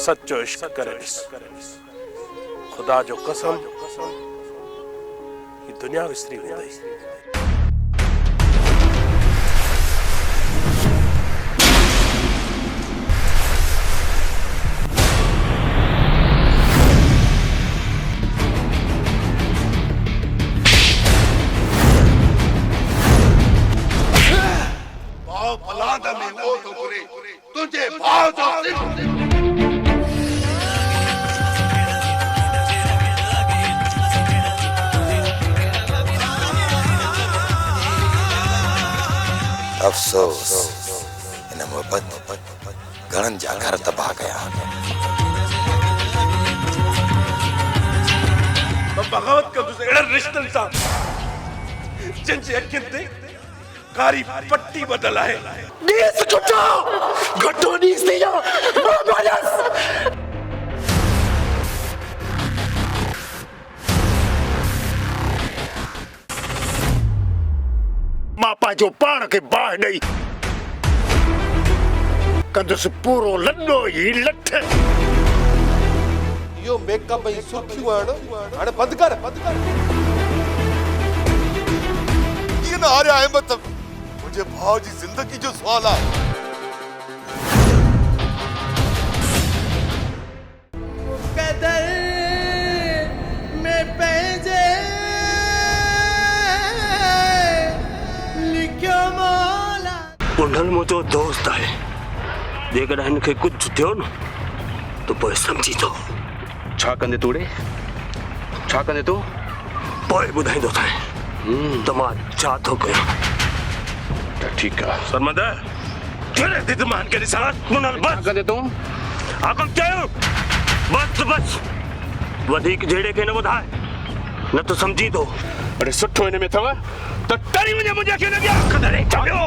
सच्चो इश्क करे खुदा जो कसम ये दुनिया विसरी वेंदी। तुझे भाव जो अफसोस इन मोहब्बत घणनि जा घर तबाह कया। बगावत का तुझे अड़ा रिश्तन सां जिन जे अखियुनि ते कारी पट्टी बदल आहे। नीस घटो घटो नीस दिया मामलस मापा जो पाण के बाह नहीं कंदुस पूरो लंडो ही लठ यो मेकअप ऐं सुर्खियूं हाणे बंदि कर ये ना आ रहा है मतलब मुझे भाव जी जिंदगी जो सवाल है। कदर में पैजे लिखियो मौला पुनल मुझो दोस्त है जेकॾहिं हिनखे कुझु थियो न तो पोइ समझी तो छा कंदे तूड़े छा कंदे तूं पोइ ॿुधाईंदो थाए त मां छा थो कयां। ठीक है सरमंद कहिड़े दिदमान के साथ मुनल बस कंदे तूं आकम चयो बस वधीक जेड़े के न ॿुधाए न तो समझी तो। अरे सुठो हिन में अथव त टरी वञे मुंहिंजे खे लॻिया छॾियो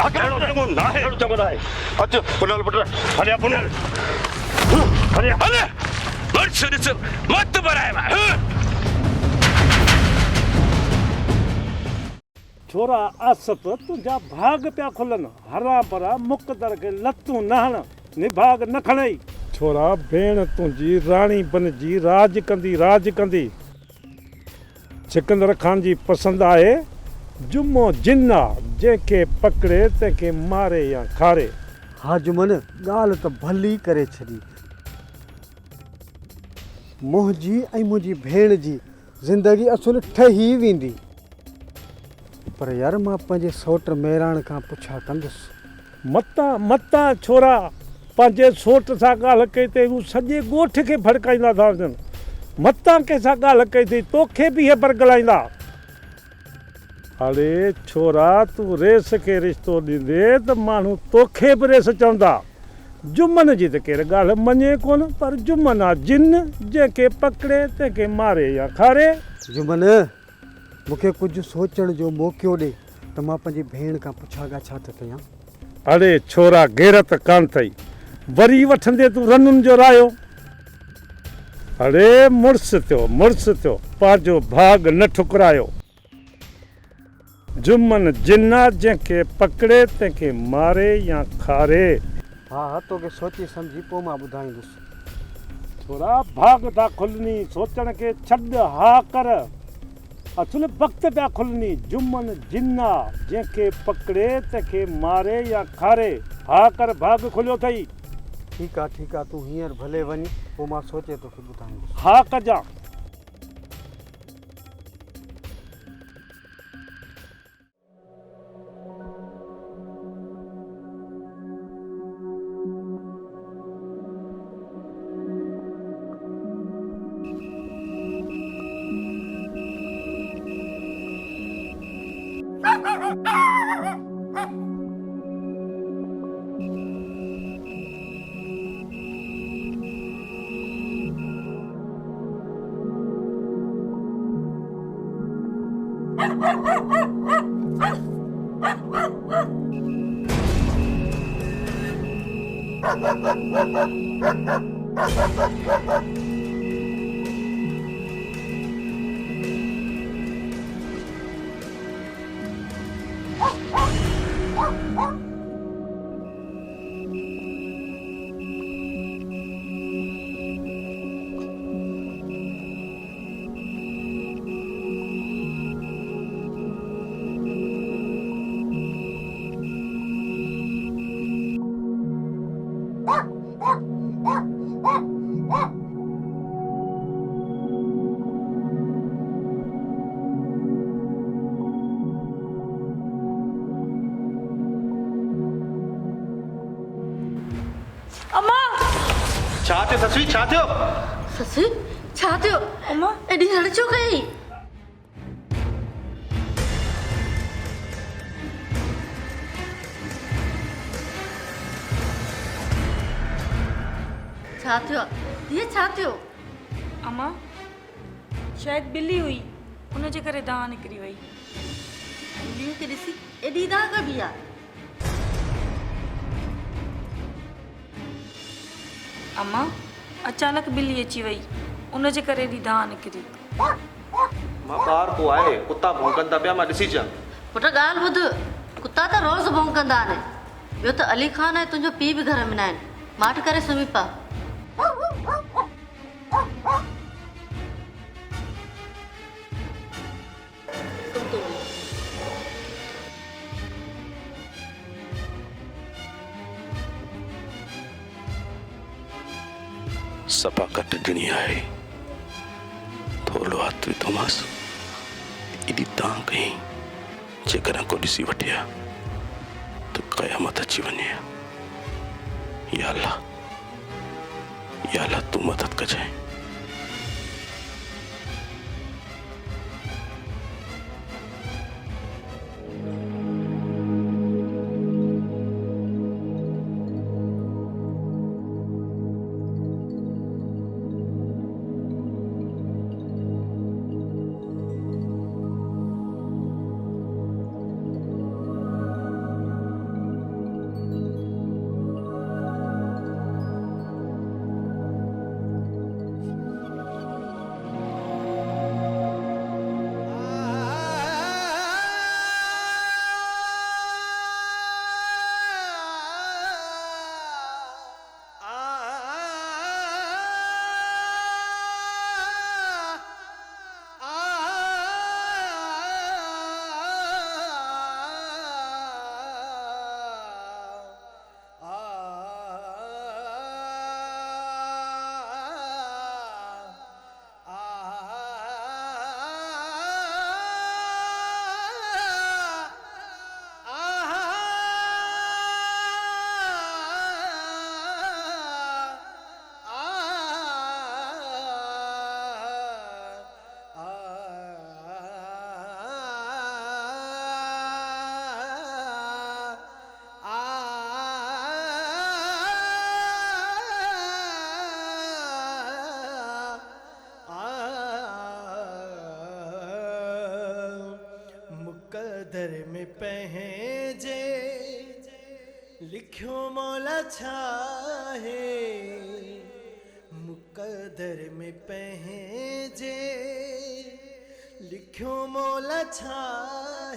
अहिड़ो चङो न आहे। अच पुनल पुट हलिया पुनल हलिया हले मर्च ॾिस मत बराए मां छोरा आसत तुझा भाग पिया खुलन हरा भरा मुक़दर के लतूं नहण निभाग न खणई। छोरा भेण तुंहिंजी राणी बनजी राज कंदी सिकंदर खान जी पसंद आहे जुम्मो जिन्ना जंहिंखे पकड़े तंहिंखे मारे या खारे। हा जुमन ॻाल्हि त भली करे छॾी मुंहिंजी ऐं मुंहिंजी भेण जी ज़िंदगी असुल ठही वेंदी पर यार मां पंहिंजे सौट मेराण खां पुछा कंदुसि। मता छोरा पंहिंजे सोट सां ॻाल्हि कई अथई हू सॼे ॻोठ खे भड़काईंदा था वञनि। मता कंहिंसां ॻाल्हि कई अथई तोखे बि इहे बरगलाईंदा। अरे छोरा तूं रेस खे रिश्तो ॾींदे त माण्हू तोखे बि रेस चवंदा। जुमन जी त केरु ॻाल्हि मञे कोन पर जुमन आहे जिन जंहिंखे पकड़े तंहिंखे मारे या खारे। जुमन मूंखे कुझु सोचण जो मौक़ो ॾे त मां पंहिंजी भेण खां पुछां छा त कयां। अरे छोरा गैरत कान अथई वरी वठंदे तूं रनुनि जो रायो। अरे मुड़ुस थियो पंहिंजो भाग न ठुकरायो। जुमन जिन्ना जंहिंखे पकड़े तंहिंखे मारे या खारे। हा तोखे सोची सम्झी पोइ मां ॿुधाईंदुसि। छोरा भाग था खुलनी सोचण खे छॾ हा कर असुल वक़्त पिया खुलनी जुमन जिन्ना जंहिंखे पकड़े तंहिंखे मारे या खारे। हा कर भाग खुलियो अथई। ठीकु आहे तूं हींअर भले वञ पोइ मां सोचे तोखे ॿुधाईंदुसि। हा कजां। छा थियो ससुई छा थियो ससुई छा थियो अम्मा एॾी हड़ छो कई छा थियो ये छा थियो अम्मा शायद बिल्ली हुई उनजे करे दाह निकिरी वई बिल्लीअ खे ॾिसी एॾी दाग बि आहे अम्मा अचानक बिल्ली अची वई उनजे करे एॾी दाह निकिरी मां ॿार को आहे कुत्ता भौंकनि था पिया मां ॾिसी अचां पुट ॻाल्हि ॿुध कुत्ता त रोज़ भौंकंदा आहिनि ॿियो त अली ख़ान ऐं तुंहिंजो पीउ बि घर में न आहिनि माठ करे सुम्ही पा सफ़ा कट ॾिनी आहे थोरो हथ विधोमांसि एॾी तां कई जेकॾहिं को ॾिसी वठे हा त क़यामत अची वञे या अल्लाह तूं मदद कजांइ मुक़द्दर में पंहिंजे लिखियो मौला छा है मुक़द्दर में पंहिंजे लिखियो मौला छा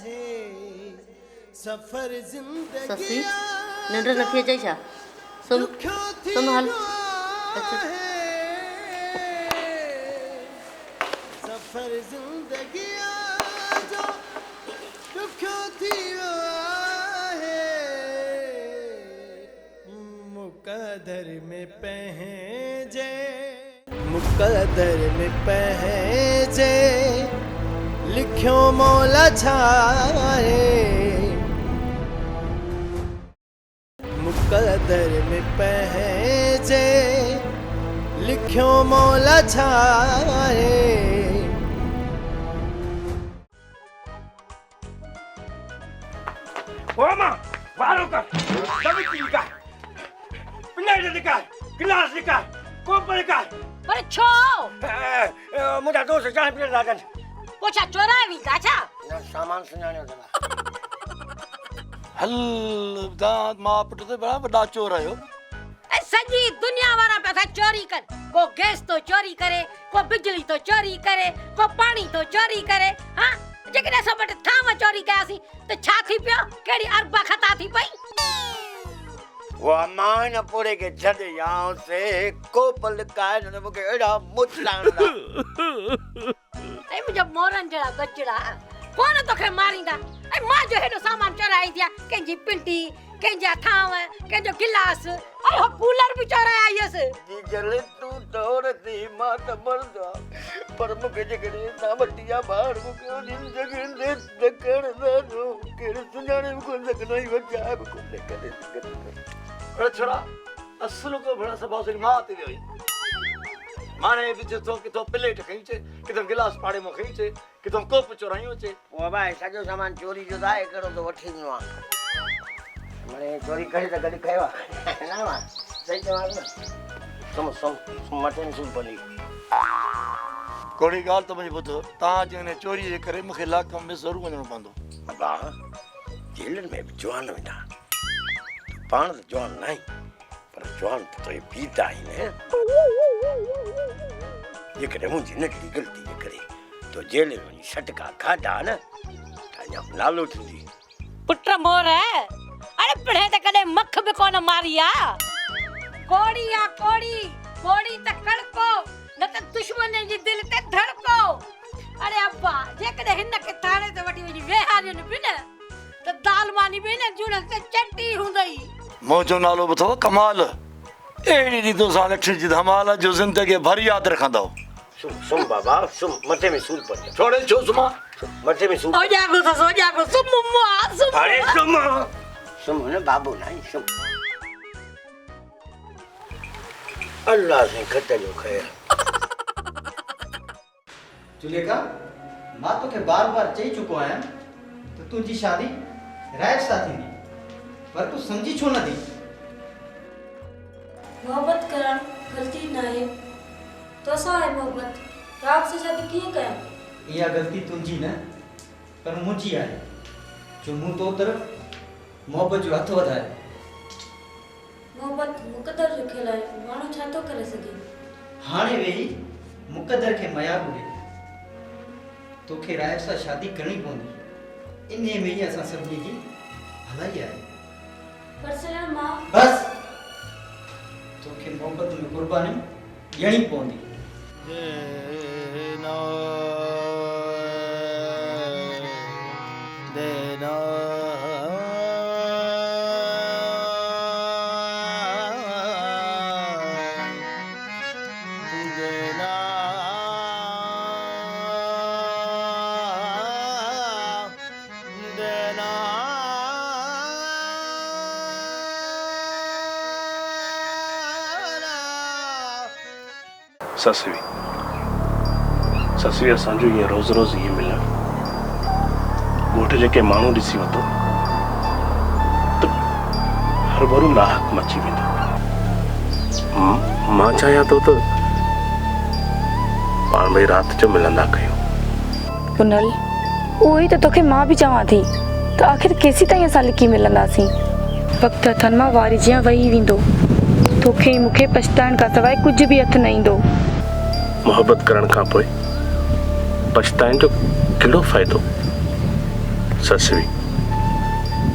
है सफ़र ज़िंदगी ससी निंड नथी अचे छा सुम हल सफ़र ज़िंदगी जो ॾुखियो थी वियो आहे मुक़द्दर में पंहिंजे मुक़द्दर में पंहिंजे लिखियो मौला छा है मुक़द्दर में पंहिंजे लिखियो मौला छा है Oma, baru kan? Tapi tinggal. Penai dekat, kelas dekat, kompor dekat. पर छो मुझा दोस्त जान पिया लागन. पोछा चोरावी गाछा ना सामान सुनाने दला. हल दाद मां पुट ते बड़ा वॾा चोर आयो ए सॼी दुनिया वारा पिया चोरी कर को गैस तो चोरी करे को बिजली तो चोरी करे को पानी तो चोरी करे हां जेकॾहिं असां वटि थाम चोरी कयासीं त छा थी पियो कहिड़ी अरबा ख़ता थी पई वो मान पूरे के छॾ यां से को पल काय न मूंखे एड़ा मुछलाण ऐ मुंहिंजा मोरनि जहिड़ा बचड़ा कोन तोखे मारींदा ऐं मां जो हेॾो सामान चोराई दिया कंहिंजी पिंटी कंहिंजा थांव कंहिंजो गिलास ऐं हो कूलर बि चोराए आई हुयसि जी जले तू दौड़ थी मां त मरदा पर मूंखे जेकॾहिं ना वटिया ॿार मूंखे उन्हनि जॻहियुनि ते ॾकण ॾाढो केरु सुञाणे बि कोन सघंदो ई बचाए बि कोन करे सघंदो अरे छोरा असुल को भला सभा से मां ते वियो माने विच तो किथों प्लेट खई चे किथों गिलास पाड़े में खई चे किथों कोप चोरायो चे ओ भाई सॼो सामान चोरी जो दाए करो तो वठी नो आ माने चोरी करे त गडी खयो ना वा सही जवाब ना सम मटे सुन बनी कोड़ी गाल तो मुझे बुधो ता जने चोरी जे करे मखे लाक में ज़रूर वणो पवंदो बाबा जेल में जवान वेंदा पाण त जवान नहीं पर जवान तो ये पीता ही ने ये करे मुझे नकली गलती ये करे तो जेल में छटका खादा ना ताया नालो थी पुत्र मोर है अरे पढ़े त कदे मख भी कोन मारिया कोड़ी या कोड़ी त कड़को न त दुश्मन जी दिल ते धड़को अरे अब्बा जे कदे हिन के थाने ते वठी वजी वेहारियन बिन त दाल मानी बिन जुण ते चट्टी हुंदई मोजो नालो बथो कमाल एड़ी दी तो साल अक्षर जी धमाल जो जिंदगी भर याद रखंदो सुम बाबा सुम मथे में सूल पड़ छोड़े छो सुमा मथे में सूल हो जागो सुम मुआ सुम अरे सुम ने बाबू नहीं सुम अल्लाह से खतलो खैर जुलेखा मां तो के बार-बार चई चुको आया तो तुझी शादी राय साथी नी पर तू समझी छो न दी मोहब्बत करण गलती ना है तो सा है मोहब्बत रात से शादी किए कया या गलती तुझी न पर मुझी है जो मुंह तो तरफ मोहब्बत जो हथ वधाए मोहब्बत मुकद्दर जो खेला है मानो छा तो करे सके हाने वेही मुकद्दर के मया बुले तो के राय सा शादी करनी पवंदी इने में ही असा सभी जी भलाई है पर सर मां बस तो के मोहब्बत में कुर्बानी यही पवंदी देना देना ससवी असांजो ये रोज़ रोज़ ये मिलण ॻोठ जेके माण्हू ॾिसी वतो त हर भरू नाहक मची वेंदो मां चाहियां थो त पाण ॿई राति जो मिलंदा कयूं पुनल उहो ई त तोखे मां बि चवां थी त आख़िर केसी ताईं असां लिकी मिलंदासीं वक़्तु हथनि मां वारी जीअं वही वेंदो तोखे मूंखे पछताइण खां सवाइ कुझु बि हथ न ईंदो मोहब्बत करण खां पोइ पछताइण जो कहिड़ो फ़ाइदो ससवी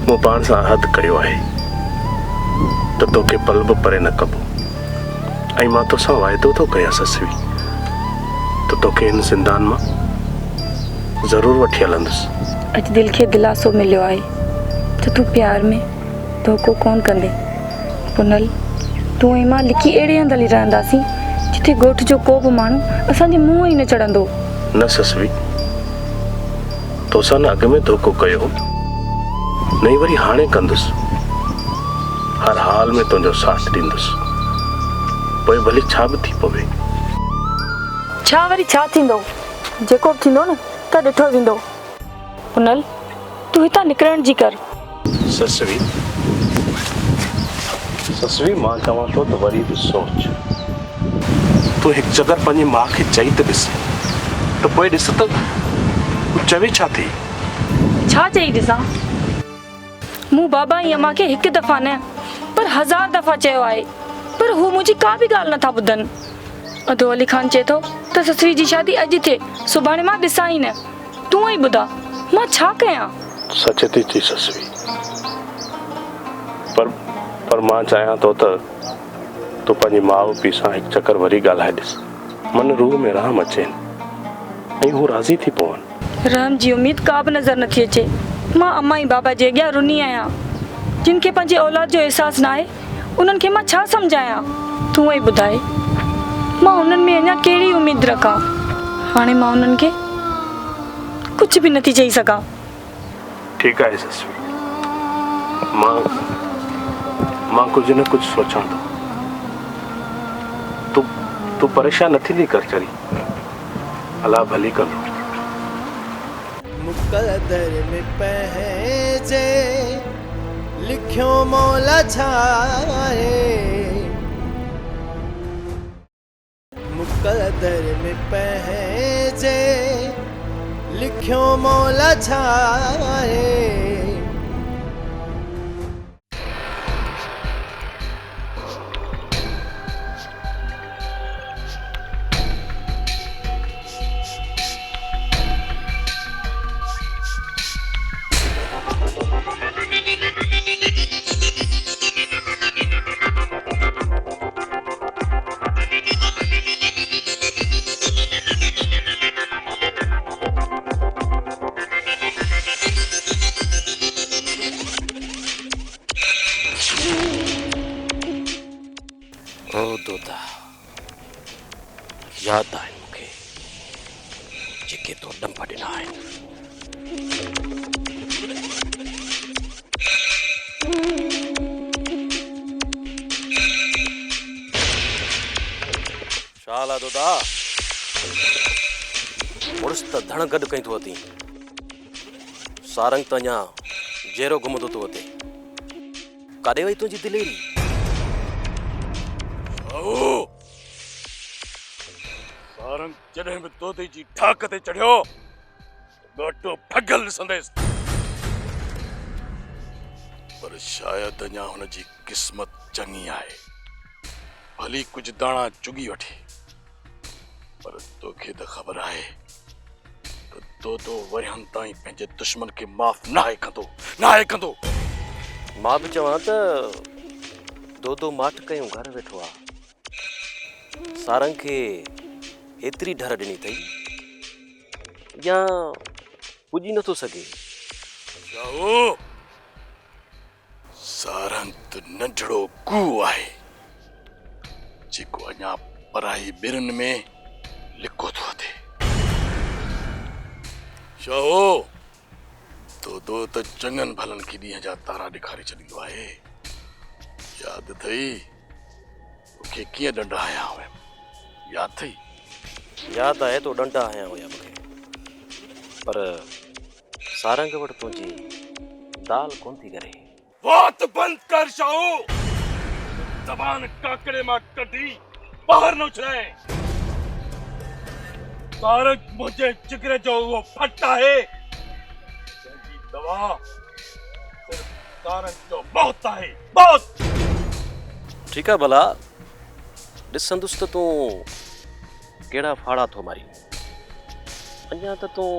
मूं पाण सां हद कयो आहे त तोखे पल बि परे न कबो ऐं मां तोसां वाइदो थो कयां ससवी त तोखे हिन ज़िंदान मां ज़रूरु वठी हलंदुसि अॼु दिलि खे दिलासो मिलियो आहे त तूं प्यार में धोखो कोन कंदे पुनल तूं ऐं मां लिकी अहिड़े हंधि हली रहंदासीं जिथे ॻोठ जो को बि माण्हू असांजे मुंहं ई न चढ़ंदो न ससवी तोसां न अॻ में धोखो कयो न ई वरी हाणे कंदुसि हर हाल में तुंहिंजो साथ ॾींदुसि पोइ भली छा बि थी पवे छा वरी छा थींदो जेको बि थींदो न त ॾिठो वेंदो पुनल तूं हितां निकिरण जी कर ससवी मां चवां थो त वरी बि सोच तूं हिकु चकर पंहिंजी माउ खे चई त ॾिस त पोइ ॾिस त चवे छा थी छा चई ॾिसां मूं बाबा ऐं अम्मा खे हिकु दफ़ा न पर 1000 दफ़ा चयो आहे पर हू मुंहिंजी का बि ॻाल्हि नथा ॿुधनि अदो अली ख़ान चए थो त ससरी जी शादी अॼु थिए सुभाणे मां ॾिसां ई न तूं ई ॿुधा मां छा कयां सच थी चई ससवी पर मां चाहियां थो त तूं पंहिंजी माउ पीउ सां हिकु चकर वरी ॻाल्हाए ॾिस मन रूह में रहम अचेनि ऐं हू राज़ी थी पवनि रहम जी उमेद का बि नज़र नथी अचे मां अम्मा ऐं बाबा जे अॻियां रुनी आहियां जिन खे पंहिंजे औलाद जो अहसासु न आहे उन्हनि खे मां छा सम्झायां तूं ई ॿुधाए मां उन्हनि में अञा कहिड़ी उमेद रखां हाणे मां उन्हनि खे कुझु बि नथी चई सघां ठीकु आहे ससवी मां कुझु न कुझु सोचां थो तू परेशान न थींदी कर चली अला भली कंदो मुक़दर में पंहिंजे लिखियो मौला छाए मुक़दर में पंहिंजे लिखियो मौला छाए ओ दोता याद आए मूंखे जेके तो डंप ॾिना आहिनि शाला दोता मुड़ुस त धण गॾु कई थो अथई सारंग त अञा जहिड़ो घुमंदो थो अथे काॾे वई तुंहिंजी दिलेरी सारंग जॾहिं बि तोते जी ठाक ते चढ़ियो ॻोटो भॻल ॾिसंदुसि पर शायदि अञा हुनजी क़िस्मत चङी आहे भली कुझु दाणा चुगी वठे पर तोखे त ख़बर आहे त तोतो वरिहनि ताईं पंहिंजे दुश्मन खे माफ़ नाहे कंदो मां बि चवां त दो माठ कयूं घर वेठो आहे सारंग खे एतिरी ढर ॾिनी अथई या पुॼी नथो सघे सारंग त नंढड़ो कूउ आहे जेको अञा पराई ॿिरनि में लिको थो थिए शाहो तो त चङनि भलनि खे ॾींहं जा तारा ॾेखारे छॾींदो आहे यादि अथई मूंखे कीअं डंडा हया हुआ यादि अथई यादि आहे तो डंडा हया हुया मूंखे पर सारंग वटि तुंहिंजी दाल कोन थी करे बात बंद कर शाहू ज़बान काकड़े मां कढी ॿाहिरि न उछलाए सारंग मुंहिंजे जिगर जो उहो फट आहे जंहिंजी दवा सिर्फ़ सारंग जो मौत आहे मौत ठीकु आहे भला ॾिसंदुसि त तूं कहिड़ा फाड़ा थो मारी अञा त तूं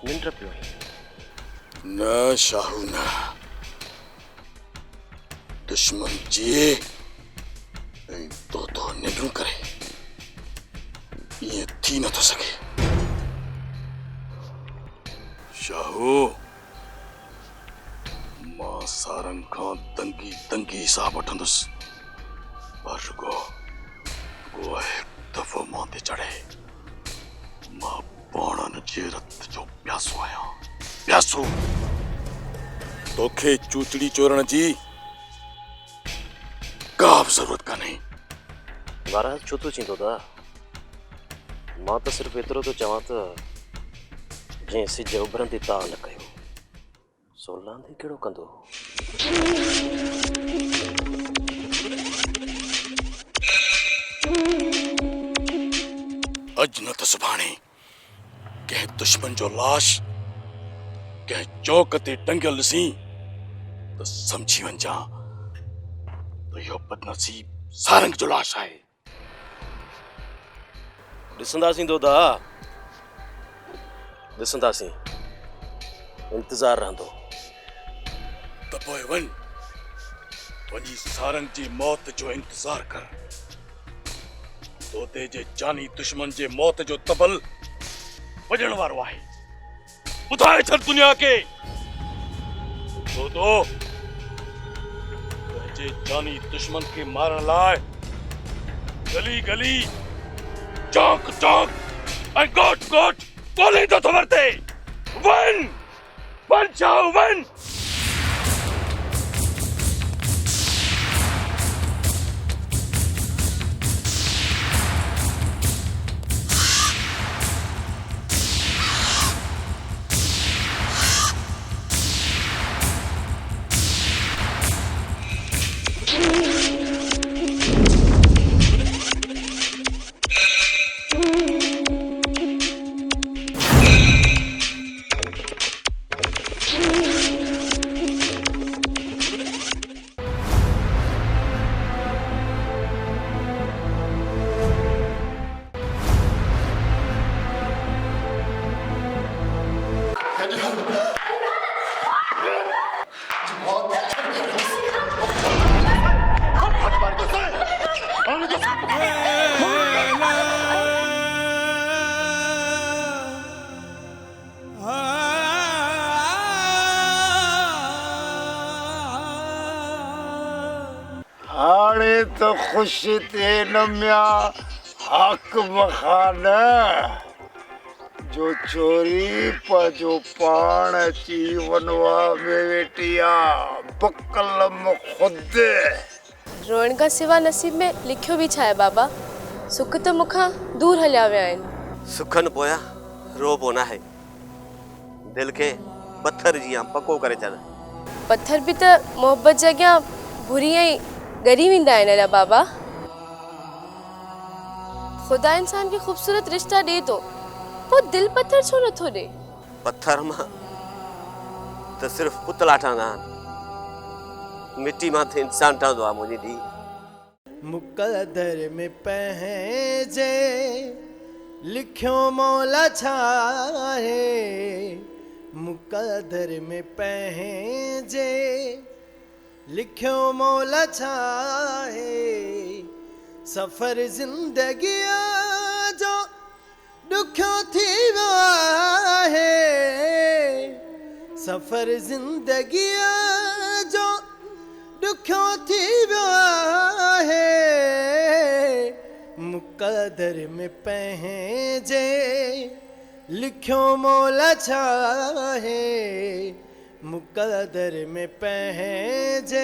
निंड पियो आहीं न शाहू न दुश्मन जिए ऐं तो निंडूं करे ईअं थी नथो सघे शाहू मां सारंग खां तंगी हिसाब वठंदुसि पर रुगो हिकु दफ़ो मां ते चढ़े मां पाणनि जे रत जो प्यासो आहियां प्यासो तोखे चूचड़ी चोरण जी का बि ज़रूरत कान्हे महाराज छो थो चींदो था मां त सिर्फ़ु एतिरो थो चवां त जंहिं सिज उभरंदे ताव न कयो सो लांदे कहिड़ो कंदो अॼु न त सुभाणे कंहिं दुश्मन जो लाश कंहिं चौक ते टंगियल ॾिसी त सम्झी वञजां त इहो बदनसीब सारंग जो लाश आहे ॾिसंदासीं दोदा ॾिसंदासीं इंतज़ारु रहंदो त पोइ वञी सारंग जी मौत जो इंतज़ारु कर तोते जे जानी दुश्मन जे मौत जो तबल वॼण वारो आहे ॿुधाए छॾ दुनिया खे तो पंहिंजे जानी दुश्मन खे मारण लाइ गली गली चौक चौक ऐं गोट गोट ॻोल्हींदो थो वरिते वञ शाहू वञ हाणे तो खुश थे नमिया हक मखाना जो चोरी पर जो पाण अची वनवा में वेटिया बकलम खुद रोइण खां सिवा नसीब में लिखियो बि छा आहे बाबा सुख त मूंखां दूर हलिया विया आहिनि सुखन पोया रोबो ना है दिल के पत्थर जिया पको करे छॾ पत्थर बि त मोहबत जे अॻियां भुरी ऐं ॻरी वेंदा आहिनि अला बाबा ख़ुदा इंसान खे ख़ूबसूरत रिश्ता ॾे थो पोइ दिलि पत्थर छो नथो ॾे पत्थर मां त सिर्फ़ पुतला ठहंदा आहिनि मिट्टी मां त इंसान ठहंदो आहे मुंहिंजी धी मुक़दर में पंहिंजे लिखियो मौला छा आहे मुक़दर में पंहिंजे लिखियो मौला छा आहे सफ़र ज़िंदगीअ जो ॾुखियो थी वियो आहे सफ़र ज़िंदगीअ जो ॾुखियो थी वियो आहे मुक़दर में पंहिंजे लिखियो मौला छा आहे मुक़दर में पंहिंजे